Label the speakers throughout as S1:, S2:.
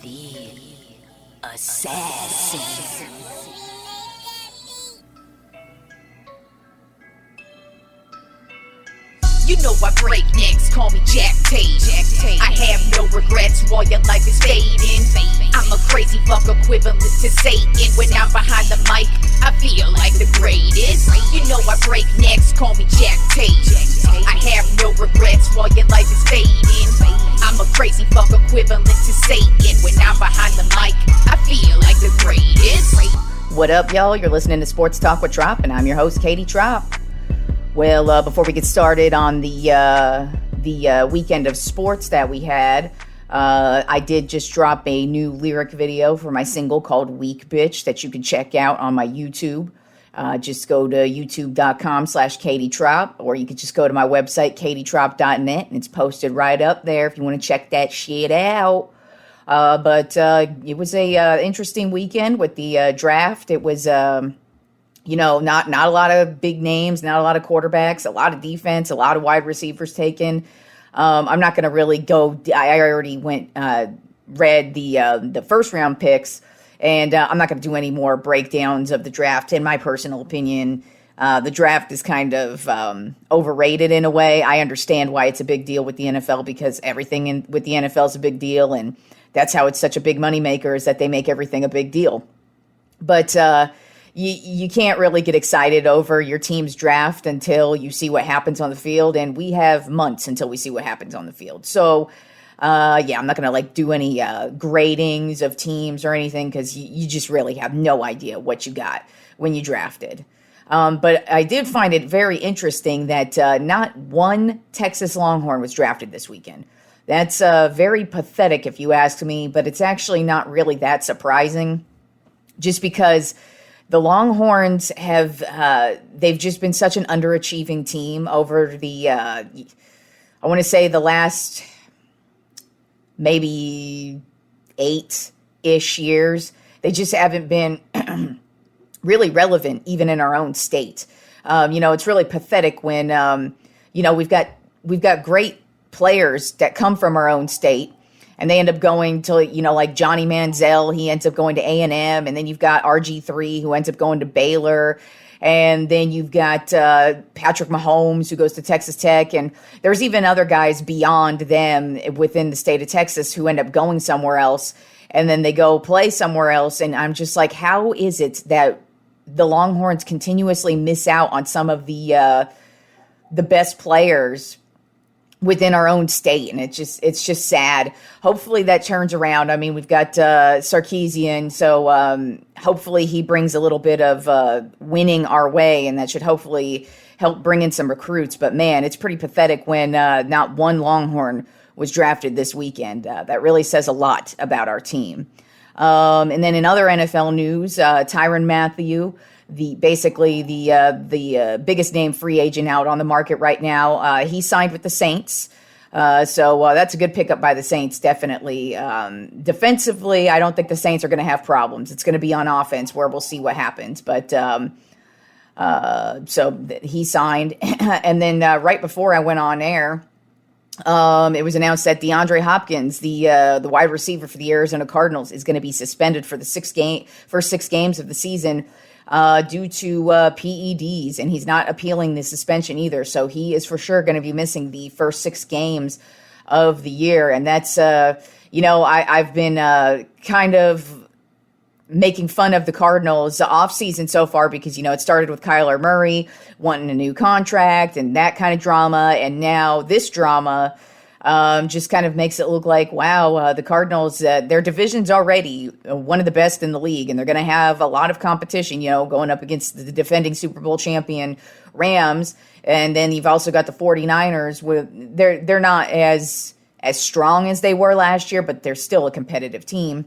S1: The Assassin.
S2: You know I break necks, call me Jack Tate. I have no regrets while your life is fading. I'm a crazy fuck equivalent to Satan. When I'm behind the mic, I feel like the greatest. You know I break necks, call me Jack Tate. I have no regrets while your life is fading. I'm a crazy fuck equivalent to Satan. When I'm behind the mic, I feel like the greatest.
S3: What up, y'all? You're listening to Sports Talk with Tropp, and I'm your host, Katie Tropp. Well, before we get started on the weekend of sports that we had, I did just drop a new lyric video for my single called Weak Bitch that you can check out on my YouTube. Just go to youtube.com/Katie Tropp, or you can just go to my website, katietropp.net, and it's posted right up there if you want to check that shit out. But it was a interesting weekend with the draft. It was... not a lot of big names, not a lot of quarterbacks, a lot of defense, a lot of wide receivers taken. I'm not going to really go. I already read the first round picks, and I'm not going to do any more breakdowns of the draft. In my personal opinion, the draft is kind of overrated in a way. I understand why it's a big deal with the NFL, because everything with the NFL is a big deal, and that's how it's such a big moneymaker, is that they make everything a big deal. But You can't really get excited over your team's draft until you see what happens on the field, and we have months until we see what happens on the field. So, I'm not going to do any gradings of teams or anything, because you just really have no idea what you got when you drafted. But I did find it very interesting that not one Texas Longhorn was drafted this weekend. That's very pathetic if you ask me, but it's actually not really that surprising, just because the Longhorns they've just been such an underachieving team over I want to say the last maybe 8-ish years. They just haven't been really relevant even in our own state. It's really pathetic when, we've got great players that come from our own state, and they end up going to, like Johnny Manziel, he ends up going to A&M. And then you've got RG3, who ends up going to Baylor. And then you've got Patrick Mahomes, who goes to Texas Tech. And there's even other guys beyond them within the state of Texas who end up going somewhere else. And then they go play somewhere else. And I'm just like, how is it that the Longhorns continuously miss out on some of the best players within our own state? And it's just sad. Hopefully that turns around. I mean, we've got Sarkisian, so hopefully he brings a little bit of winning our way, and that should hopefully help bring in some recruits. But man, it's pretty pathetic when not one Longhorn was drafted this weekend. That really says a lot about our team. And then in other NFL news, Tyron Matthew, the biggest name free agent out on the market right now. He signed with the Saints. So that's a good pickup by the Saints, definitely. Defensively, I don't think the Saints are going to have problems. It's going to be on offense where we'll see what happens. But he signed. And then right before I went on air, it was announced that Deandre Hopkins, the wide receiver for the Arizona Cardinals, is going to be suspended for the first 6 games of the season due to PEDs, and he's not appealing the suspension either. So he is for sure going to be missing the first 6 games of the year. And that's, I've been kind of making fun of the Cardinals offseason so far because, it started with Kyler Murray wanting a new contract and that kind of drama. And now this drama just kind of makes it look like, wow, the Cardinals, their division's already one of the best in the league, and they're going to have a lot of competition, going up against the defending Super Bowl champion Rams. And then you've also got the 49ers. They're not as strong as they were last year, but they're still a competitive team.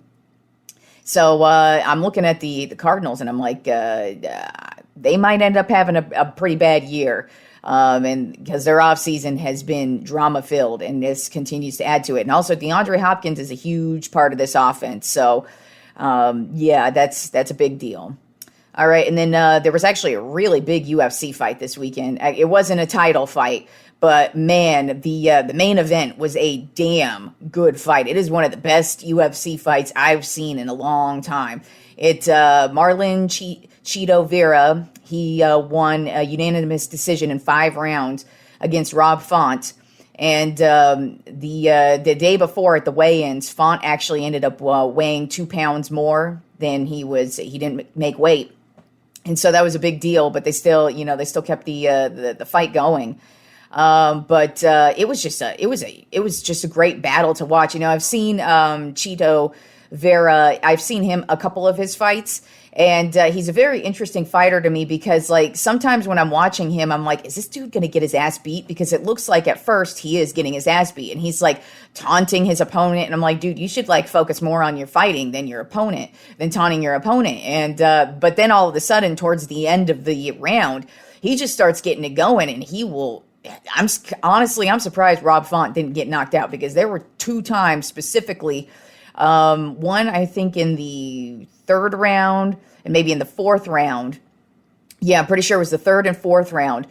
S3: So I'm looking at the Cardinals, and I'm like, they might end up having a pretty bad year. And because their offseason has been drama-filled, and this continues to add to it. And also, DeAndre Hopkins is a huge part of this offense. So, that's a big deal. All right, and then there was actually a really big UFC fight this weekend. It wasn't a title fight, But man, the main event was a damn good fight. It is one of the best UFC fights I've seen in a long time. It's Marlon Cheeto Vera. He won a unanimous decision in 5 rounds against Rob Font. And the day before at the weigh-ins, Font actually ended up weighing 2 pounds more than he didn't make weight. And so that was a big deal, but they still kept the fight going. But it was just a great battle to watch. I've seen Cheeto Vera. I've seen him a couple of his fights, and he's a very interesting fighter to me because, like, sometimes when I'm watching him, I'm like, is this dude going to get his ass beat? Because it looks like at first he is getting his ass beat, and he's like taunting his opponent, and I'm like, dude, you should like focus more on your fighting than taunting your opponent. And but then all of a sudden, towards the end of the round, he just starts getting it going, and he will. I'm surprised Rob Font didn't get knocked out, because there were 2 times specifically. One, I think, in the 3rd round and maybe in the 4th round. Yeah, I'm pretty sure it was the 3rd and 4th round.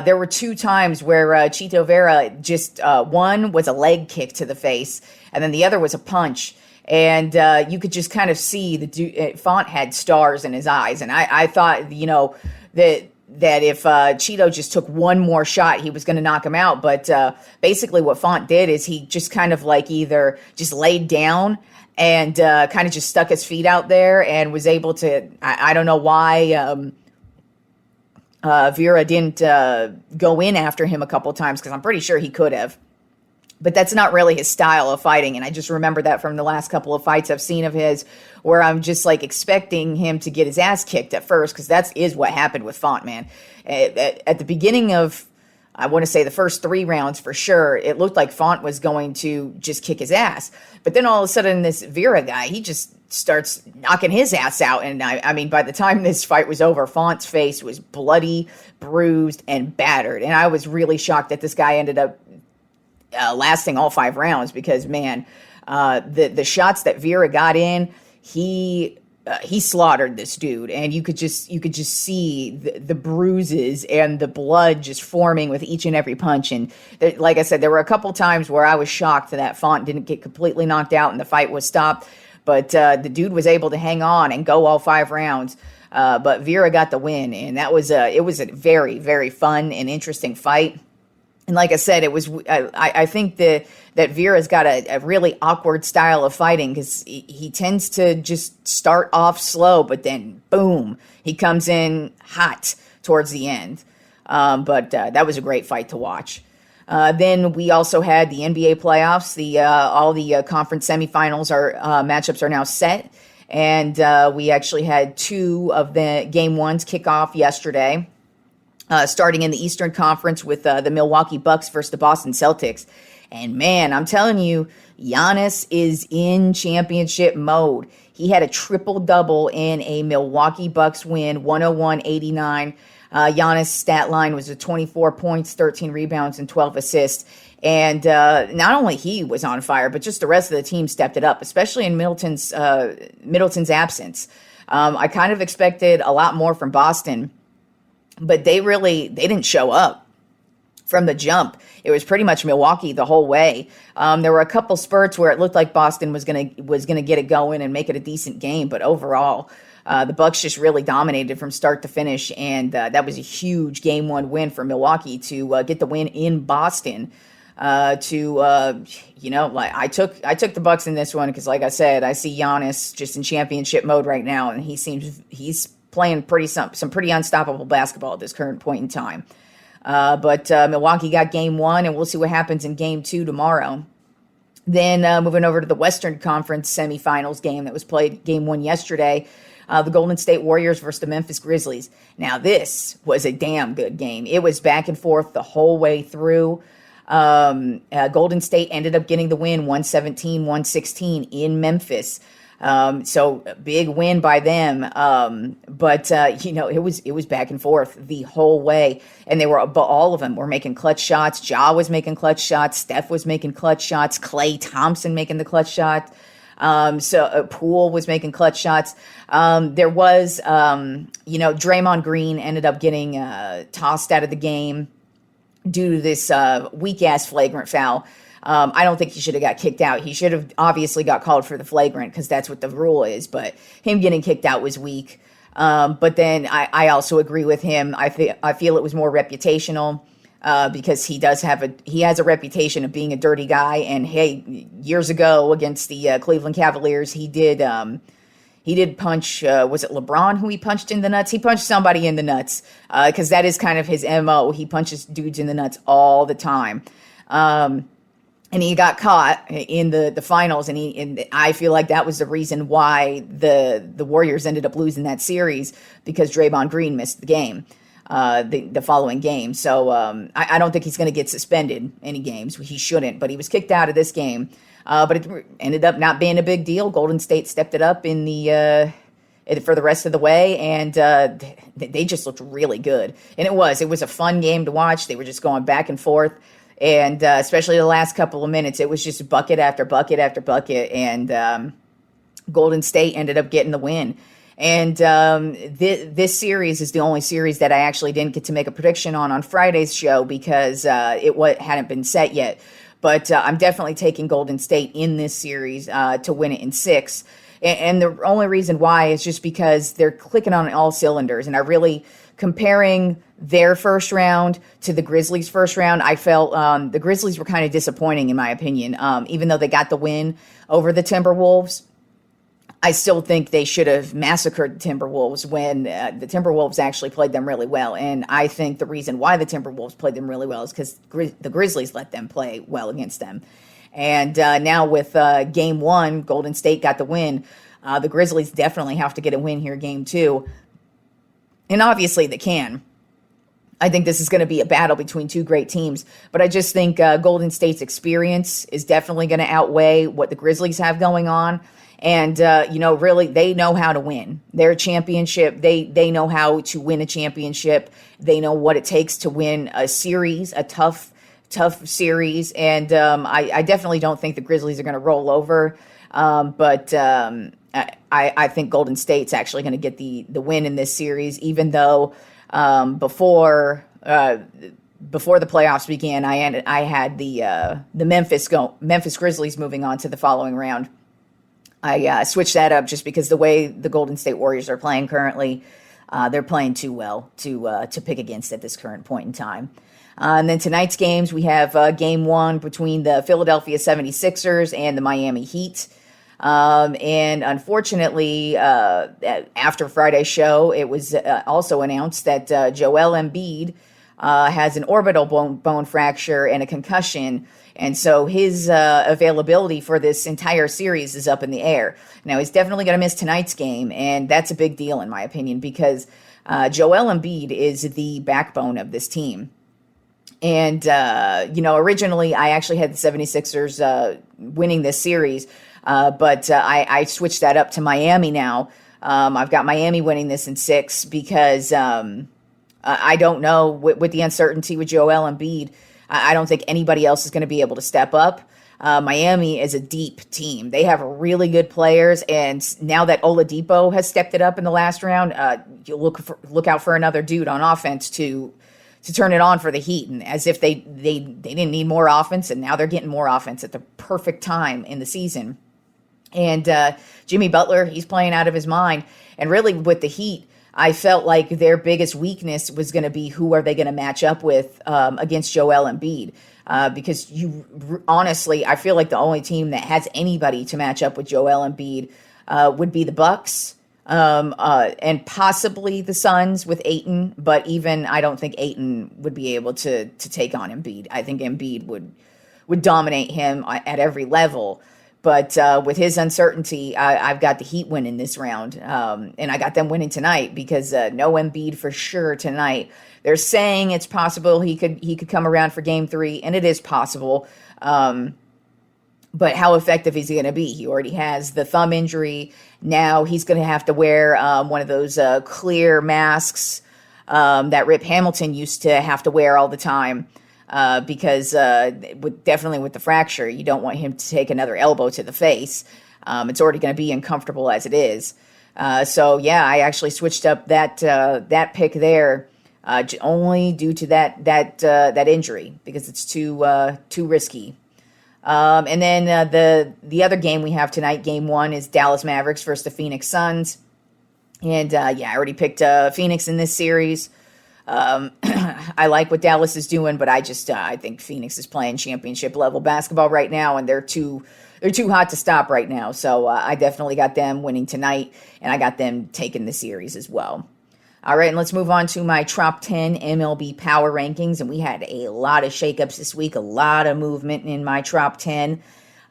S3: There were 2 times where Cheeto Vera just, one was a leg kick to the face, and then the other was a punch. And you could just kind of see Font had stars in his eyes. And I thought, that if Cheeto just took one more shot, he was going to knock him out. But basically what Font did is he just kind of like either just laid down and kind of just stuck his feet out there and was able to, I don't know why Vera didn't go in after him a couple times, because I'm pretty sure he could have. But that's not really his style of fighting. And I just remember that from the last couple of fights I've seen of his, where I'm just like expecting him to get his ass kicked at first, because that is what happened with Font, man. At the beginning of, I want to say the first 3 rounds for sure, it looked like Font was going to just kick his ass. But then all of a sudden, this Vera guy, he just starts knocking his ass out. And I mean, by the time this fight was over, Font's face was bloody, bruised, and battered. And I was really shocked that this guy ended up lasting all 5 rounds, because man, the shots that Vera got in, he slaughtered this dude, and you could just see the bruises and the blood just forming with each and every punch. And like I said, there were a couple times where I was shocked that Font didn't get completely knocked out and the fight was stopped, but the dude was able to hang on and go all 5 rounds. But Vera got the win, and it was a very, very fun and interesting fight. And like I said, it was. I think that Vera's got a really awkward style of fighting, because he tends to just start off slow, but then boom, he comes in hot towards the end. But that was a great fight to watch. Then we also had the NBA playoffs. All the conference semifinals matchups are now set, and we actually had 2 of the game 1s kick off yesterday. Starting in the Eastern Conference with the Milwaukee Bucks versus the Boston Celtics. And man, I'm telling you, Giannis is in championship mode. He had a triple-double in a Milwaukee Bucks win, 101-89. Giannis' stat line was 24 points, 13 rebounds, and 12 assists. And not only he was on fire, but just the rest of the team stepped it up, especially in Middleton's absence. I kind of expected a lot more from Boston, but they didn't show up from the jump. It was pretty much Milwaukee the whole way. There were a couple spurts where it looked like Boston was gonna get it going and make it a decent game, but overall, the Bucks just really dominated from start to finish, and that was a huge Game 1 win for Milwaukee to get the win in Boston. I took the Bucks in this one because, like I said, I see Giannis just in championship mode right now, and he's playing some pretty unstoppable basketball at this current point in time. But Milwaukee got Game 1, and we'll see what happens in Game 2 tomorrow. Then moving over to the Western Conference semifinals game that was played Game 1 yesterday, the Golden State Warriors versus the Memphis Grizzlies. Now, this was a damn good game. It was back and forth the whole way through. Golden State ended up getting the win, 117-116 in Memphis. So a big win by them. But it was back and forth the whole way. And all of them were making clutch shots. Ja was making clutch shots. Steph was making clutch shots. Klay Thompson making the clutch shot. Poole was making clutch shots. There was, Draymond Green ended up getting, tossed out of the game. due to this weak-ass flagrant foul. I don't think he should have got kicked out. He should have obviously got called for the flagrant because that's what the rule is, but him getting kicked out was weak. But then I also agree with him. I feel it was more reputational because he has a reputation of being a dirty guy. And hey, years ago against the Cleveland Cavaliers, he did punch, was it LeBron who he punched in the nuts? He punched somebody in the nuts because that is kind of his MO. He punches dudes in the nuts all the time. And he got caught in the finals, and I feel like that was the reason why the Warriors ended up losing that series, because Draymond Green missed the game, the following game. So I don't think he's going to get suspended any games. He shouldn't, but he was kicked out of this game. But it ended up not being a big deal. Golden State stepped it up in for the rest of the way, and they just looked really good. And it was a fun game to watch. They were just going back and forth. And especially the last couple of minutes, it was just bucket after bucket after bucket. And Golden State ended up getting the win. And this series is the only series that I actually didn't get to make a prediction on Friday's show because it hadn't been set yet. But I'm definitely taking Golden State in this series to win it in 6. And the only reason why is just because they're clicking on all cylinders. And I really, comparing their first round to the Grizzlies' first round, I felt the Grizzlies were kind of disappointing, in my opinion. Even though they got the win over the Timberwolves, I still think they should have massacred the Timberwolves when the Timberwolves actually played them really well. And I think the reason why the Timberwolves played them really well is because the Grizzlies let them play well against them. And now with Game 1, Golden State got the win. The Grizzlies definitely have to get a win here, Game 2. And obviously they can. I think this is going to be a battle between two great teams. But I just think Golden State's experience is definitely going to outweigh what the Grizzlies have going on. And, really, they know how to win. Their championship, they know how to win a championship. They know what it takes to win a series, a tough series. And I definitely don't think the Grizzlies are going to roll over. But I think Golden State's actually going to get the win in this series, even though before the playoffs began, I had the Memphis Grizzlies moving on to the following round. I switched that up just because the way the Golden State Warriors are playing currently, they're playing too well to pick against at this current point in time. And then tonight's games, we have Game 1 between the Philadelphia 76ers and the Miami Heat. And unfortunately, after Friday's show, it was also announced that Joel Embiid has an orbital bone fracture and a concussion. And so his availability for this entire series is up in the air. Now, he's definitely going to miss tonight's game, and that's a big deal in my opinion because Joel Embiid is the backbone of this team. And, originally I actually had the 76ers winning this series, but I switched that up to Miami now. I've got Miami winning this in 6 because I don't know, with the uncertainty with Joel Embiid, I don't think anybody else is going to be able to step up. Miami is a deep team. They have really good players, and now that Oladipo has stepped it up in the last round, you look out for another dude on offense to turn it on for the Heat, and as if they didn't need more offense, and now they're getting more offense at the perfect time in the season. And Jimmy Butler, he's playing out of his mind. And really with the Heat, I felt like their biggest weakness was going to be who are they going to match up with against Joel Embiid. Because honestly, I feel like the only team that has anybody to match up with Joel Embiid would be the Bucks and possibly the Suns with Ayton. But even I don't think Ayton would be able to take on Embiid. I think Embiid would dominate him at every level. But with his uncertainty, I've got the Heat winning this round. And I got them winning tonight because no Embiid for sure tonight. They're saying it's possible he could come around for Game 3, and it is possible. But how effective is he going to be? He already has the thumb injury. Now he's going to have to wear one of those clear masks that Rip Hamilton used to have to wear all the time. Because definitely with the fracture, you don't want him to take another elbow to the face. It's already going to be uncomfortable as it is. So, yeah, I actually switched up that pick there only due to that injury, because it's too risky. And then the other game we have tonight, game one, is Dallas Mavericks versus the Phoenix Suns. And I already picked Phoenix in this series. I like what Dallas is doing, but I think Phoenix is playing championship level basketball right now, and they're too hot to stop right now. So I definitely got them winning tonight, and I got them taking the series as well. All right, and let's move on to my Trop 10 MLB Power Rankings, and we had a lot of shakeups this week, a lot of movement in my Trop 10,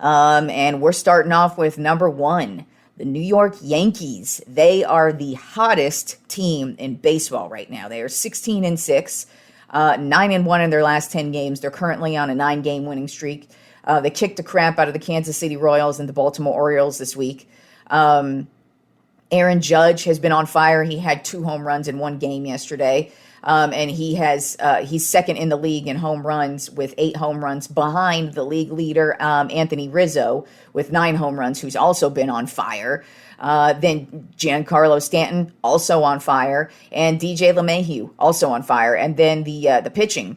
S3: and we're starting off with number 1, the New York Yankees. They are the hottest team in baseball right now. They are 16-6, 9-1 in their last 10 games. They're currently on a 9-game winning streak. They kicked the crap out of the Kansas City Royals and the Baltimore Orioles this week. Aaron Judge has been on fire. He had 2 home runs in 1 game yesterday. And he's second in the league in home runs with 8 home runs, behind the league leader, Anthony Rizzo, with 9 home runs, who's also been on fire. Then Giancarlo Stanton, also on fire, and DJ LeMahieu, also on fire. And then the pitching.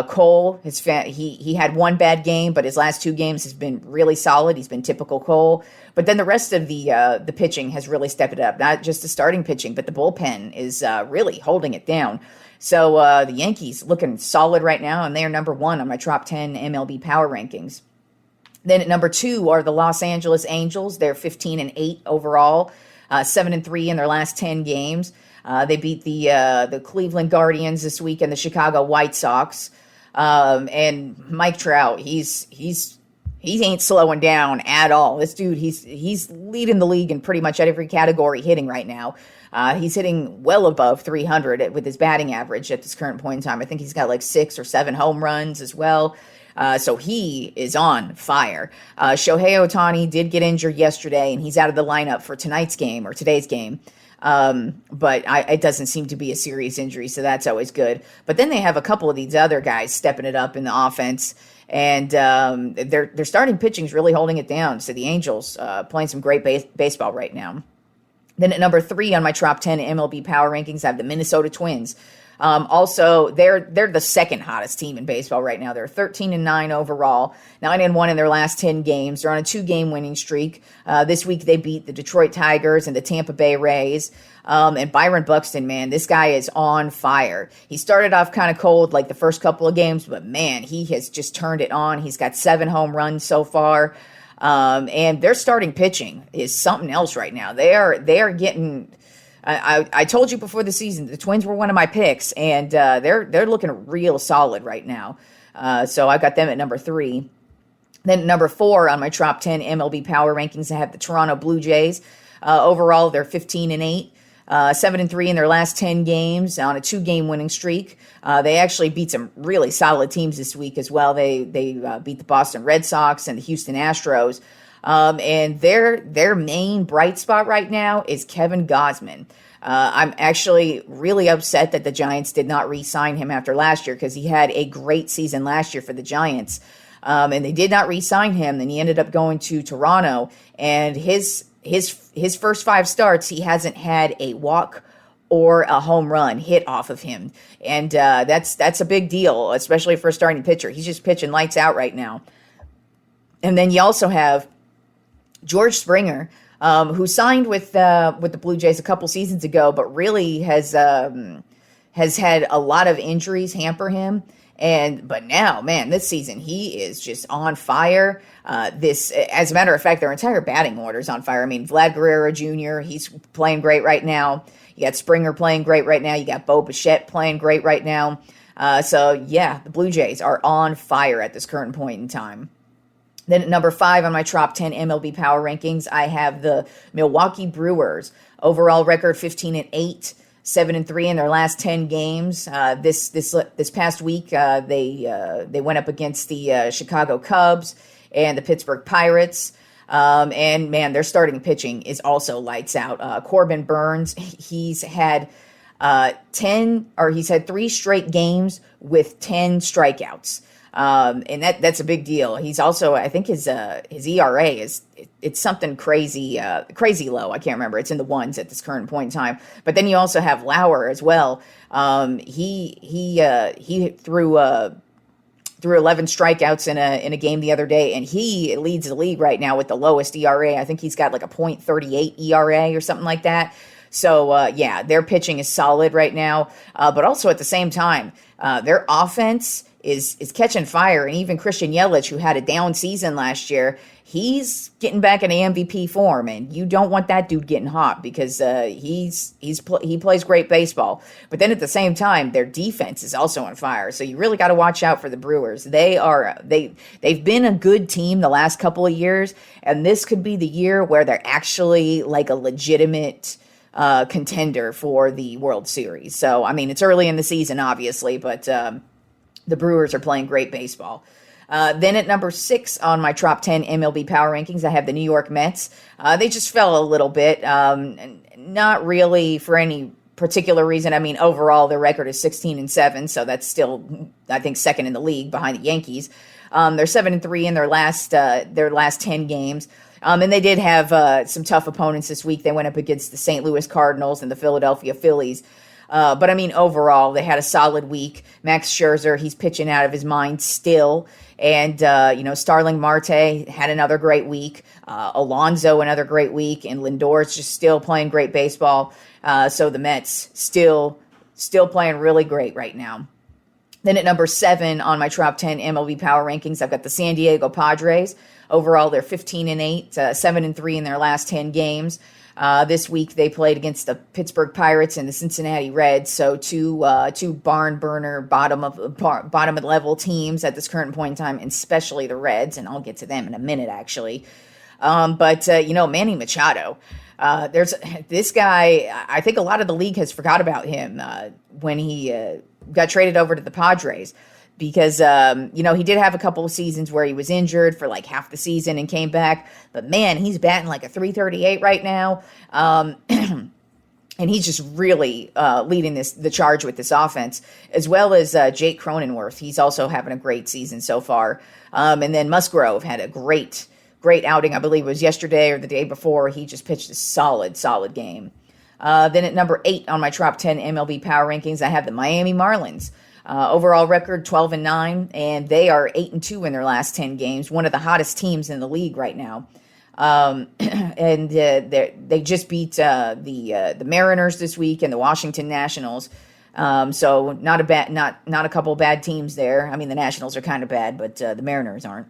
S3: Cole, he had 1 bad game, but his last 2 games has been really solid. He's been typical Cole. But then the rest of the pitching has really stepped it up. Not just the starting pitching, but the bullpen is really holding it down. So the Yankees looking solid right now, and they are number 1 on my Trop 10 MLB Power Rankings. Then at number 2 are the Los Angeles Angels. They're 15-8 overall, 7-3 in their last 10 games. They beat the Cleveland Guardians this week and the Chicago White Sox. And Mike Trout, he ain't slowing down at all. This dude, he's leading the league in pretty much every category hitting right now. He's hitting well above 300 with his batting average at this current point in time. I think he's got like 6 or 7 home runs as well. So he is on fire. Shohei Ohtani did get injured yesterday, and he's out of the lineup for today's game. But it doesn't seem to be a serious injury, so that's always good. But then they have a couple of these other guys stepping it up in the offense, and their starting pitching is really holding it down. So the Angels playing some great baseball right now. Then at number 3 on my Trop 10 MLB Power Rankings, I have the Minnesota Twins. Also, they're the second hottest team in baseball right now. They're 13-9 overall, 9-1 in their last 10 games. They're on a 2-game winning streak. This week they beat the Detroit Tigers and the Tampa Bay Rays. And Byron Buxton, man, this guy is on fire. He started off kind of cold like the first couple of games, but man, he has just turned it on. He's got 7 home runs so far. And their starting pitching is something else right now. They are getting. I told you before the season the Twins were one of my picks, and they're looking real solid right now. So I got them at number 3. Then at number 4 on my Trop 10 MLB Power Rankings, I have the Toronto Blue Jays. Overall, they're 15-8. 7-3 in their last 10 games on a 2-game winning streak. They actually beat some really solid teams this week as well. They beat the Boston Red Sox and the Houston Astros. And their main bright spot right now is Kevin Gausman. I'm actually really upset that the Giants did not re-sign him after last year, because he had a great season last year for the Giants. And they did not re-sign him. Then he ended up going to Toronto, and his first 5 starts, he hasn't had a walk or a home run hit off of him. And that's a big deal, especially for a starting pitcher. He's just pitching lights out right now. And then you also have George Springer, who signed with the Blue Jays a couple seasons ago, but really has had a lot of injuries hamper him. But now, man, this season he is just on fire. As a matter of fact, their entire batting order is on fire. I mean, Vlad Guerrero Jr., he's playing great right now. You got Springer playing great right now. You got Bo Bichette playing great right now. So yeah, the Blue Jays are on fire at this current point in time. Then at number 5 on my Trop 10 MLB Power Rankings, I have the Milwaukee Brewers. Overall record 15-8, 7-3 in their last 10 games. This past week, they went up against the Chicago Cubs and the Pittsburgh Pirates. And man, their starting pitching is also lights out. Corbin Burns, he's had 3 straight games with 10 strikeouts. And that's a big deal. He's also, I think his ERA it's something crazy low. I can't remember. It's in the ones at this current point in time. But then you also have Lauer as well. He threw 11 strikeouts in a game the other day, and he leads the league right now with the lowest ERA. I think he's got like a .38 ERA or something like that. So, their pitching is solid right now. But also at the same time, their offense is catching fire. And even Christian Yelich, who had a down season last year, he's getting back in MVP form. And you don't want that dude getting hot because he plays great baseball. But then at the same time, their defense is also on fire. So you really got to watch out for the Brewers. They've been a good team the last couple of years. And this could be the year where they're actually like a legitimate contender for the World Series. So, I mean, it's early in the season, obviously, but the Brewers are playing great baseball. Then at number 6 on my Trop 10 MLB Power Rankings, I have the New York Mets. They just fell a little bit, not really for any particular reason. I mean, overall, their record is 16-7, so that's still, I think, second in the league behind the Yankees. They're 7-3 in their last 10 games. And they did have some tough opponents this week. They went up against the St. Louis Cardinals and the Philadelphia Phillies. But I mean, overall, they had a solid week. Max Scherzer, he's pitching out of his mind still. And, Starling Marte had another great week. Alonso, another great week. And Lindor's just still playing great baseball. So the Mets still playing really great right now. Then at number 7 on my Trop 10 MLB Power Rankings, I've got the San Diego Padres. Overall, they're 15-8, 7-3 in their last 10 games. This week they played against the Pittsburgh Pirates and the Cincinnati Reds, so two barn burner bottom of level teams at this current point in time, and especially the Reds, and I'll get to them in a minute actually. But Manny Machado, there's this guy. I think a lot of the league has forgot about him when he got traded over to the Padres. Because, he did have a couple of seasons where he was injured for like half the season and came back. But, man, he's batting like a .338 right now. And he's just really leading the charge with this offense, as well as Jake Cronenworth. He's also having a great season so far. And then Musgrove had a great outing. I believe it was yesterday or the day before. He just pitched a solid game. Then at number 8 on my Trop 10 MLB Power Rankings, I have the Miami Marlins. Overall record 12-9, and they are 8-2 in their last 10 games. One of the hottest teams in the league right now. And they just beat the Mariners this week and the Washington Nationals. So not a couple bad teams there. I mean, the Nationals are kind of bad, but the Mariners aren't.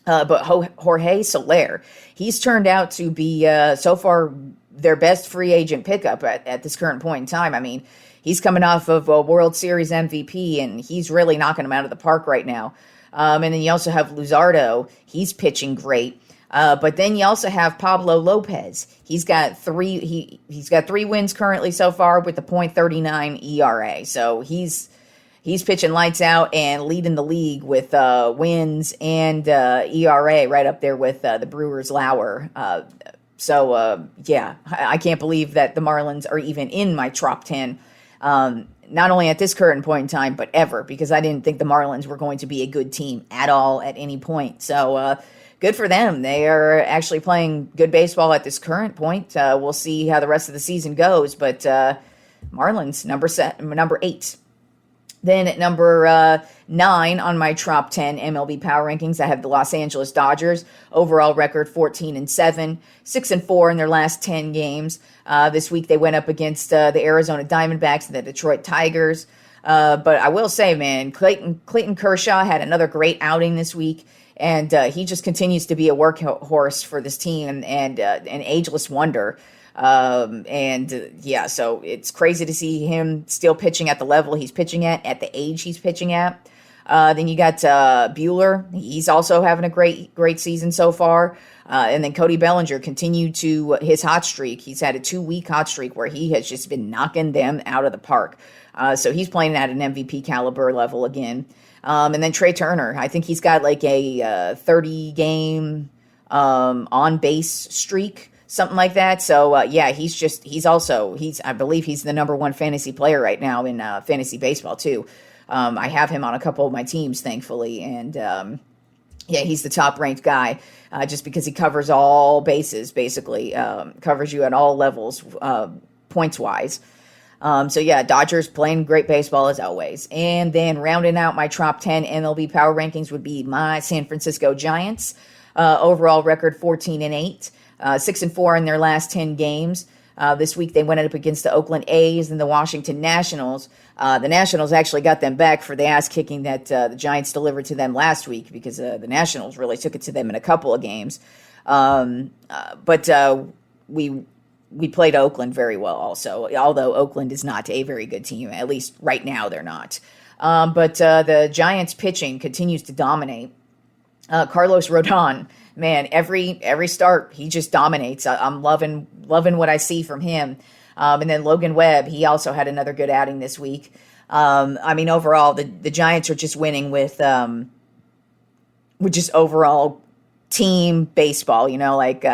S3: But Jorge Soler, he's turned out to be so far their best free agent pickup at this current point in time. I mean, he's coming off of a World Series MVP, and he's really knocking them out of the park right now. And then you also have Luzardo. He's pitching great. But then you also have Pablo Lopez. He's got three wins currently so far with the .39 ERA. So he's pitching lights out and leading the league with wins and ERA right up there with the Brewers' Lauer. I can't believe that the Marlins are even in my Trop 10. Not only at this current point in time, but ever, because I didn't think the Marlins were going to be a good team at all at any point. So good for them. They are actually playing good baseball at this current point. We'll see how the rest of the season goes, but Marlins, number 8. Then at number 9 on my Trop 10 MLB Power Rankings, I have the Los Angeles Dodgers. Overall record 14-7, 6-4 in their last 10 games. This week they went up against the Arizona Diamondbacks and the Detroit Tigers. But I will say, man, Clayton Kershaw had another great outing this week, and he just continues to be a workhorse for this team and an ageless wonder. So it's crazy to see him still pitching at the level he's pitching at the age he's pitching at. Then you got Buehler. He's also having a great season so far. And then Cody Bellinger continued to his hot streak. He's had a 2-week hot streak where he has just been knocking them out of the park. So he's playing at an MVP caliber level again. And then Trey Turner, I think he's got like a 30-game on base streak. Something like that. So, I believe he's the number 1 fantasy player right now in fantasy baseball too. I have him on a couple of my teams, thankfully, and yeah, he's the top-ranked guy just because he covers all bases, basically, covers you at all levels, points-wise. So yeah, Dodgers playing great baseball as always. And then rounding out my top 10 MLB Power Rankings would be my San Francisco Giants. Overall record 14-8, 6-4 in their last 10 games. This week they went up against the Oakland A's and the Washington Nationals. The Nationals actually got them back for the ass kicking that the Giants delivered to them last week because the Nationals really took it to them in a couple of games. But we played Oakland very well also, although Oakland is not a very good team. At least right now they're not. But the Giants pitching continues to dominate. Carlos Rodon, man, every start he just dominates. I'm loving what I see from him. And then Logan Webb, he also had another good outing this week. I mean, overall, the Giants are just winning with just overall team baseball. You know, like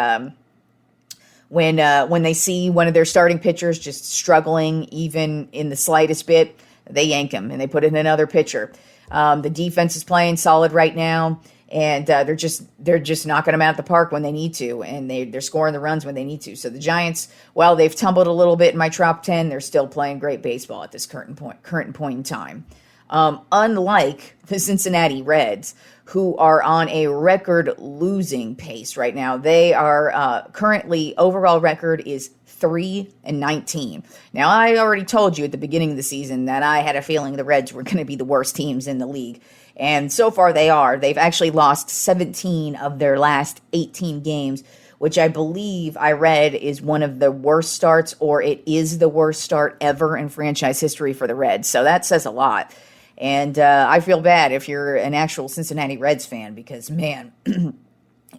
S3: when they see one of their starting pitchers just struggling, even in the slightest bit, they yank him and they put in another pitcher. The defense is playing solid right now. And they're just knocking them out of the park when they need to, and they're scoring the runs when they need to. So the Giants, while they've tumbled a little bit in my top 10, they're still playing great baseball at this current point in time. Unlike the Cincinnati Reds, who are on a record losing pace right now, they are currently overall record is 3-19. Now I already told you at the beginning of the season that I had a feeling the Reds were going to be the worst teams in the league. And so far they are. They've actually lost 17 of their last 18 games, which I believe I read is one of the worst starts, or it is the worst start ever in franchise history for the Reds. So that says a lot. And I feel bad if you're an actual Cincinnati Reds fan because, man,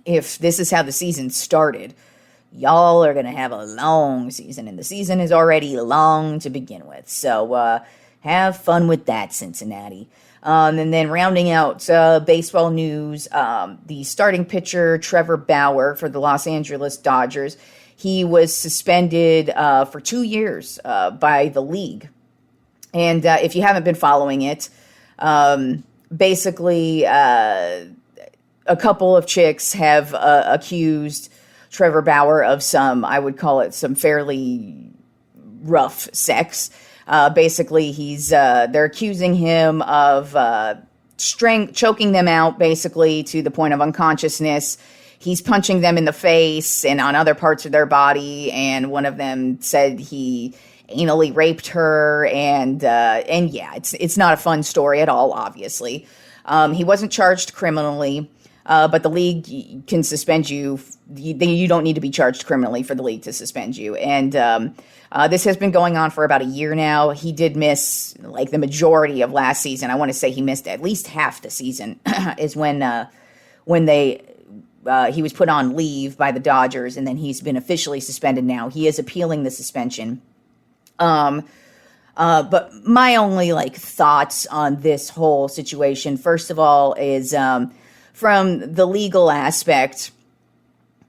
S3: if this is how the season started, y'all are going to have a long season. And the season is already long to begin with. So have fun with that, Cincinnati. And then rounding out baseball news, the starting pitcher, Trevor Bauer, for the Los Angeles Dodgers, he was suspended for 2 years by the league. And if you haven't been following it, basically a couple of chicks have accused Trevor Bauer of I would call it some fairly rough sex. Basically, they're accusing him of choking them out, basically, to the point of unconsciousness. He's punching them in the face and on other parts of their body, and one of them said he anally raped her, and yeah, it's not a fun story at all, obviously. He wasn't charged criminally, but the league can suspend you. You don't need to be charged criminally for the league to suspend you, and this has been going on for about a year now. He did miss like the majority of last season. I want to say he missed at least half the season is when he was put on leave by the Dodgers, and then he's been officially suspended now. He is appealing the suspension. But my only thoughts on this whole situation, first of all, is from the legal aspect,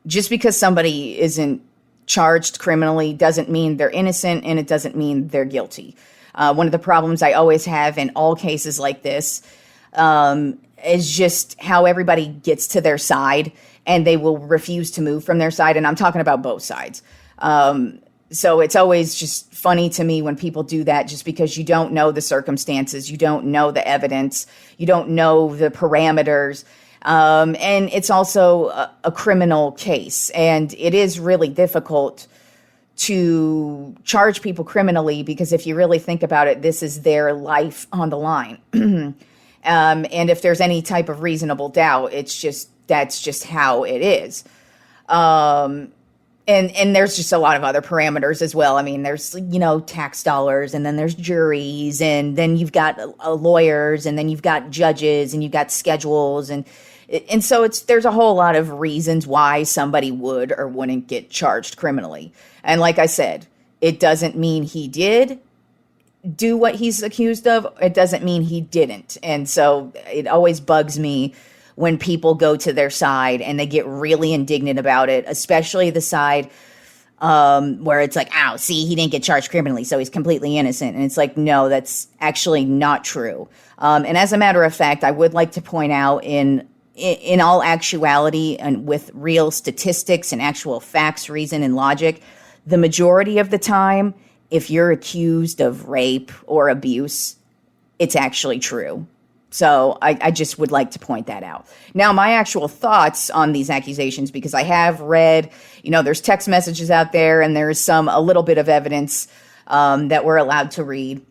S3: just because somebody isn't charged criminally doesn't mean they're innocent, and it doesn't mean they're guilty. One of the problems I always have in all cases like this is just how everybody gets to their side, and they will refuse to move from their side, and I'm talking about both sides. So it's always just funny to me when people do that, just because you don't know the circumstances, you don't know the evidence, you don't know the parameters. And it's also a criminal case, and it is really difficult to charge people criminally because if you really think about it, this is their life on the line. And if there's any type of reasonable doubt, that's just how it is. And there's just a lot of other parameters as well. I mean, there's, tax dollars, and then there's juries, and then you've got lawyers, and then you've got judges, and you've got schedules, and so there's a whole lot of reasons why somebody would or wouldn't get charged criminally. And like I said, it doesn't mean he did do what he's accused of. It doesn't mean he didn't. And so it always bugs me when people go to their side and they get really indignant about it, especially the side where it's like, "Ow, see, he didn't get charged criminally, so he's completely innocent." And it's like, no, that's actually not true. And as a matter of fact, I would like to point out in all actuality and with real statistics and actual facts, reason, and logic, the majority of the time, if you're accused of rape or abuse, it's actually true. So I just would like to point that out. Now, my actual thoughts on these accusations, because I have read, there's text messages out there and there's a little bit of evidence that we're allowed to read.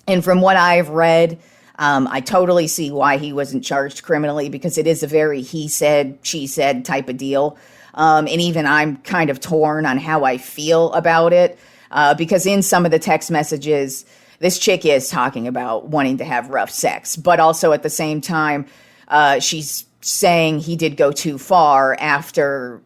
S3: And from what I've read, I totally see why he wasn't charged criminally, because it is a very he said, she said type of deal. And even I'm kind of torn on how I feel about it, because in some of the text messages, this chick is talking about wanting to have rough sex, but also at the same time, she's saying he did go too far after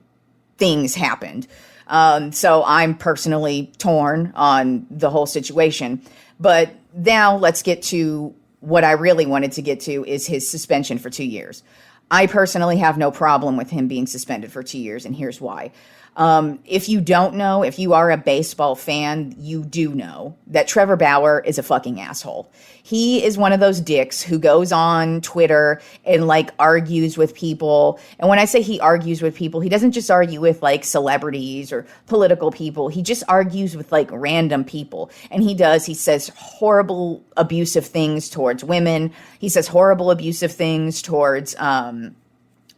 S3: things happened. So I'm personally torn on the whole situation. But now let's get to what I really wanted to get to, is his suspension for 2 years. I personally have no problem with him being suspended for 2 years, and here's why. If you don't know, if you are a baseball fan, you do know that Trevor Bauer is a fucking asshole. He is one of those dicks who goes on Twitter and argues with people. And when I say he argues with people, he doesn't just argue with celebrities or political people. He just argues with random people. And he says horrible abusive things towards women. He says horrible abusive things towards,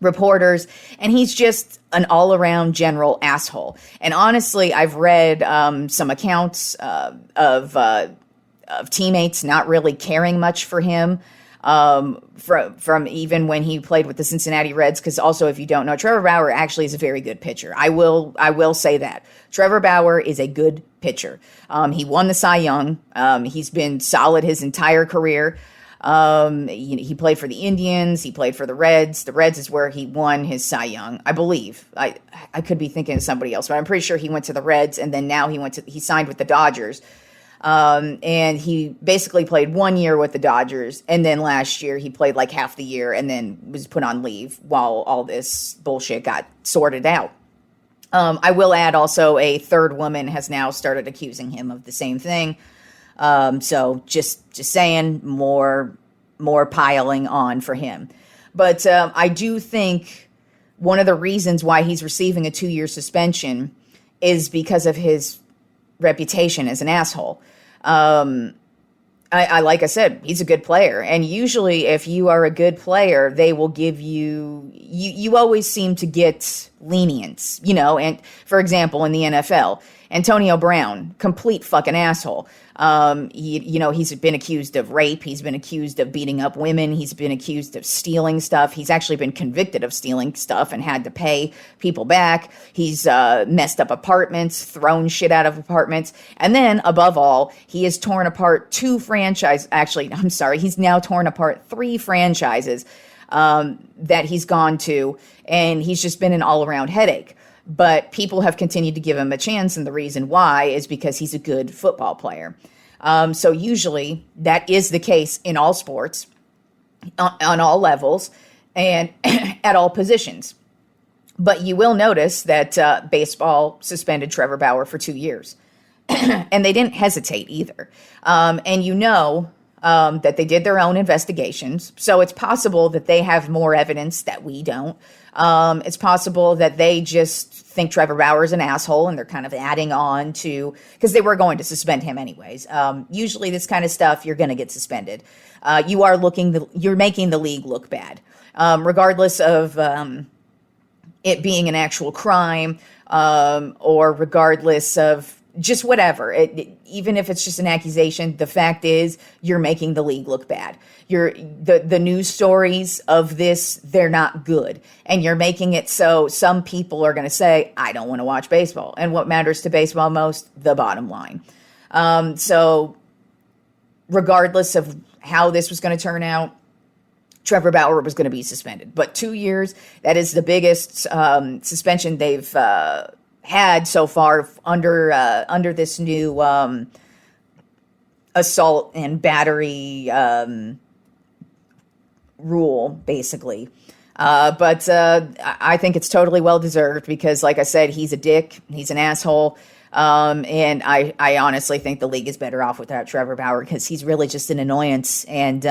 S3: reporters, and he's just an all-around general asshole. And honestly, I've read some accounts of teammates not really caring much for him from even when he played with the Cincinnati Reds. Because also, if you don't know, Trevor Bauer actually is a very good pitcher. I will say that Trevor Bauer is a good pitcher. He won the Cy Young. He's been solid his entire career. He played for the Indians. He played for the Reds. The Reds is where he won his Cy Young, I believe. I could be thinking of somebody else, but I'm pretty sure he went to the Reds, and then now he signed with the Dodgers. And he basically played 1 year with the Dodgers, and then last year he played half the year and then was put on leave while all this bullshit got sorted out. I will add also a third woman has now started accusing him of the same thing. So just saying, more piling on for him. But I do think one of the reasons why he's receiving a 2-year suspension is because of his reputation as an asshole. Like I said, he's a good player. And usually if you are a good player, they will give you always seem to get lenience, and for example, in the NFL, Antonio Brown, complete fucking asshole. He's been accused of rape. He's been accused of beating up women. He's been accused of stealing stuff. He's actually been convicted of stealing stuff and had to pay people back. He's messed up apartments, thrown shit out of apartments. And then, above all, he has torn apart he's now torn apart 3 franchises that he's gone to, and he's just been an all-around headache. But people have continued to give him a chance, and the reason why is because he's a good football player. So usually that is the case in all sports, on all levels, and at all positions. But you will notice that baseball suspended Trevor Bauer for 2 years, and they didn't hesitate either. And that they did their own investigations, so it's possible that they have more evidence that we don't. It's possible that they just think Trevor Bauer is an asshole and they're kind of adding on to, because they were going to suspend him anyways. Usually this kind of stuff, you're going to get suspended. You're making the league look bad, regardless of it being an actual crime, or regardless of just whatever. Even if it's just an accusation, the fact is you're making the league look bad. The news stories of this, they're not good. And you're making it so some people are going to say, I don't want to watch baseball. And what matters to baseball most? The bottom line. So regardless of how this was going to turn out, Trevor Bauer was going to be suspended. But 2 years, that is the biggest suspension they've had so far under this new assault and battery rule, basically. But I think it's totally well-deserved because, like I said, he's a dick. He's an asshole. And I honestly think the league is better off without Trevor Bauer because he's really just an annoyance. And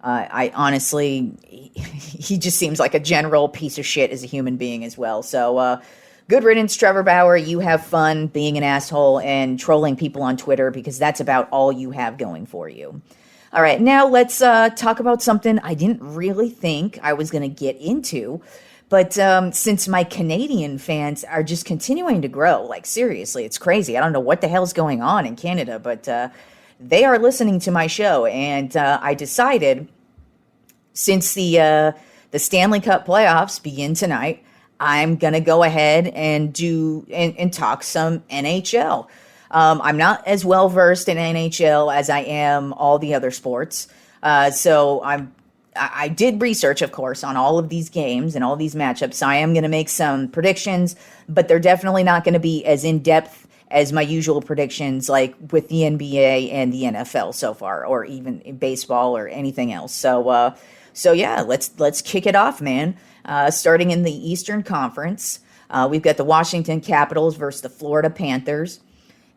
S3: I honestly, he just seems like a general piece of shit as a human being as well. So good riddance, Trevor Bauer. You have fun being an asshole and trolling people on Twitter because that's about all you have going for you. All right, now let's talk about something I didn't really think I was going to get into. But since my Canadian fans are just continuing to grow, like seriously, it's crazy. I don't know what the hell's going on in Canada, but they are listening to my show. And I decided, since the Stanley Cup Playoffs begin tonight, I'm going to go ahead and talk some NHL. I'm not as well versed in NHL as I am all the other sports. So I did research, of course, on all of these games and all these matchups. So I am going to make some predictions, but they're definitely not going to be as in-depth as my usual predictions, like with the NBA and the NFL so far, or even in baseball or anything else. So yeah, let's kick it off, man. Starting in the Eastern Conference, we've got the Washington Capitals versus the Florida Panthers.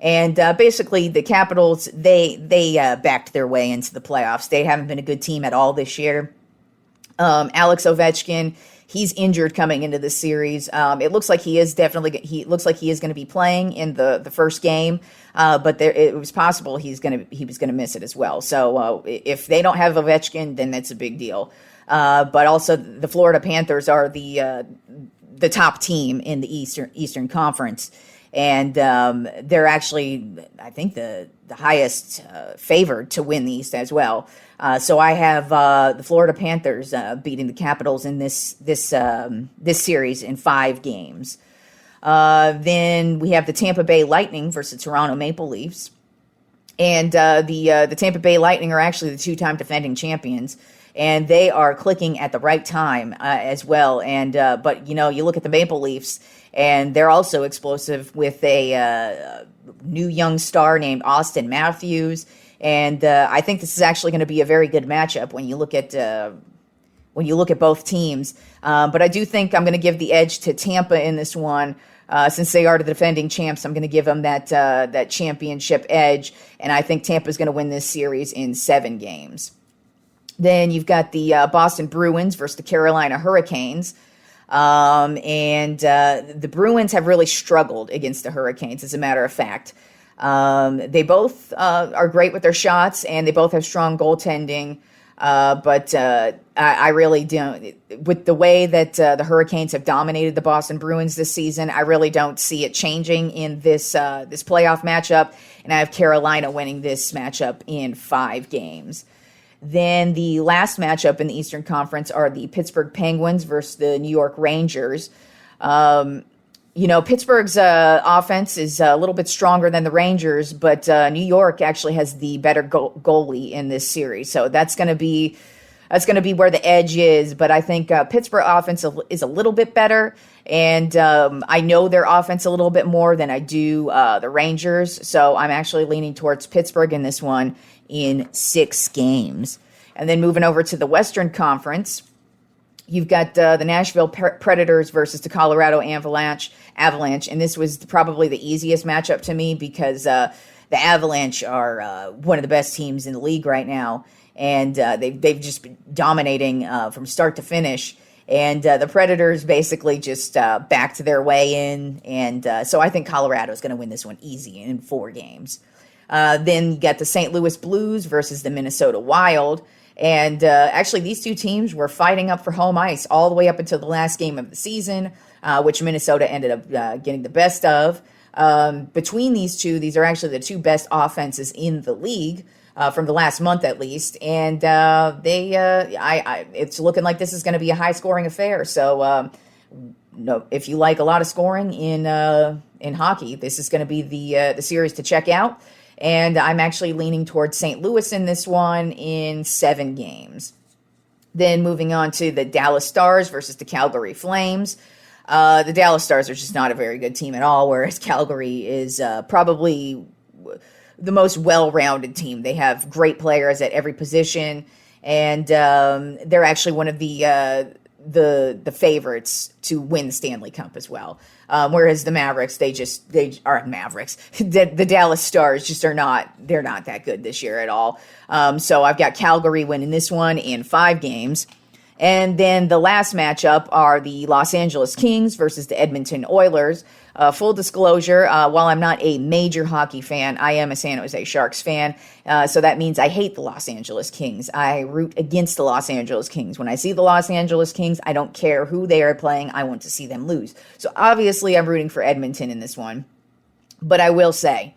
S3: And basically, the Capitals, they backed their way into the playoffs. They haven't been a good team at all this year. Alex Ovechkin, he's injured coming into this series. It looks like he is going to be playing in the first game, but it was possible he was going to miss it as well. So if they don't have Ovechkin, then that's a big deal. But also, the Florida Panthers are the top team in the Eastern Conference. And they're actually, I think, the highest favored to win the East as well. So I have the Florida Panthers beating the Capitals in this series in 5 games. Then we have the Tampa Bay Lightning versus Toronto Maple Leafs. And the Tampa Bay Lightning are actually the 2-time defending champions. And they are clicking at the right time as well. And but, you look at the Maple Leafs, and they're also explosive with a new young star named Austin Matthews. And I think this is actually going to be a very good matchup when you look at both teams. But I do think I'm going to give the edge to Tampa in this one. Since they are the defending champs, I'm going to give them that championship edge. And I think Tampa's going to win this series in 7 games. Then you've got the Boston Bruins versus the Carolina Hurricanes. And the Bruins have really struggled against the Hurricanes, as a matter of fact. They both are great with their shots, and they both have strong goaltending. But I really don't. With the way that the Hurricanes have dominated the Boston Bruins this season, I really don't see it changing in this playoff matchup. And I have Carolina winning this matchup in 5 games. Then the last matchup in the Eastern Conference are the Pittsburgh Penguins versus the New York Rangers. Pittsburgh's offense is a little bit stronger than the Rangers, but New York actually has the better goalie in this series. So that's going to be where the edge is. But I think Pittsburgh offense is a little bit better, and I know their offense a little bit more than I do the Rangers. So I'm actually leaning towards Pittsburgh in this one in 6 games. And then moving over to the Western Conference, you've got the Nashville Predators versus the Colorado Avalanche. And this was probably the easiest matchup to me because the Avalanche are one of the best teams in the league right now. And they've just been dominating from start to finish. And the Predators basically just backed their way in. And so I think Colorado is going to win this one easy in 4 games. Then you got the St. Louis Blues versus the Minnesota Wild. And actually, these 2 teams were fighting up for home ice all the way up until the last game of the season, which Minnesota ended up getting the best of. Between these 2, these are actually the 2 best offenses in the league from the last month, at least. And it's looking like this is going to be a high-scoring affair. So, if you like a lot of scoring in hockey, this is going to be the series to check out. And I'm actually leaning towards St. Louis in this one in 7 games. Then moving on to the Dallas Stars versus the Calgary Flames. The Dallas Stars are just not a very good team at all, whereas Calgary is probably the most well-rounded team. They have great players at every position, and they're actually one of the the favorites to win the Stanley Cup as well. Whereas the Mavericks, they are Mavericks. The Dallas Stars just they're not that good this year at all. So I've got Calgary winning this one in 5 games. And then the last matchup are the Los Angeles Kings versus the Edmonton Oilers. Full disclosure, while I'm not a major hockey fan, I am a San Jose Sharks fan. So that means I hate the Los Angeles Kings. I root against the Los Angeles Kings. When I see the Los Angeles Kings, I don't care who they are playing. I want to see them lose. So obviously I'm rooting for Edmonton in this one. But I will say,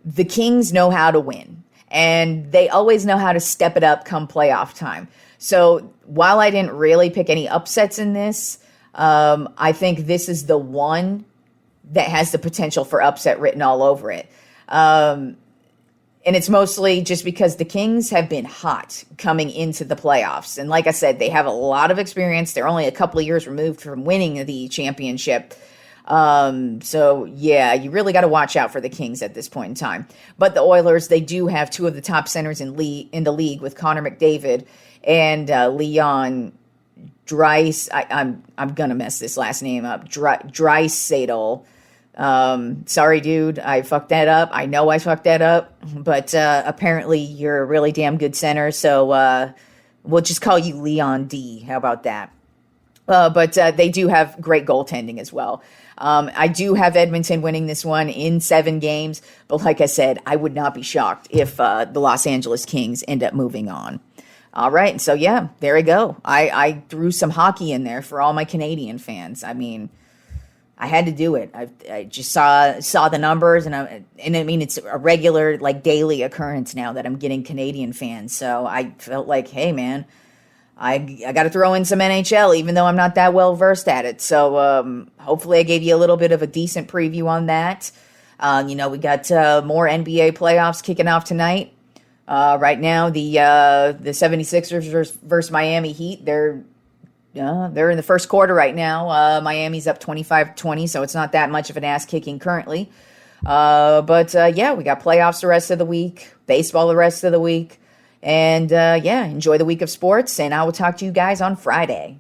S3: the Kings know how to win. And they always know how to step it up come playoff time. So while I didn't really pick any upsets in this, I think this is the one that has the potential for upset written all over it. And it's mostly just because the Kings have been hot coming into the playoffs. And like I said, they have a lot of experience. They're only a couple of years removed from winning the championship. So yeah, you really got to watch out for the Kings at this point in time. But the Oilers, they do have 2 of the top centers in the league with Connor McDavid and Leon Dreisaitl. I'm gonna mess this last name up. Dreisaitl. Sorry, dude, I fucked that up. I know I fucked that up, but apparently you're a really damn good center. So we'll just call you Leon D. How about that? But they do have great goaltending as well. I do have Edmonton winning this one in 7 games, but like I said, I would not be shocked if the Los Angeles Kings end up moving on. All right, so yeah, there we go. I threw some hockey in there for all my Canadian fans. I mean, I had to do it. I just saw the numbers, and I mean, it's a regular, like, daily occurrence now that I'm getting Canadian fans. So I felt like, hey, man, I got to throw in some NHL, even though I'm not that well versed at it. So hopefully I gave you a little bit of a decent preview on that. We got more NBA playoffs kicking off tonight. Right now, the 76ers versus Miami Heat, they're in the first quarter right now. Miami's up 25-20, so it's not that much of an ass kicking currently. But we got playoffs the rest of the week, baseball the rest of the week. And enjoy the week of sports, and I will talk to you guys on Friday.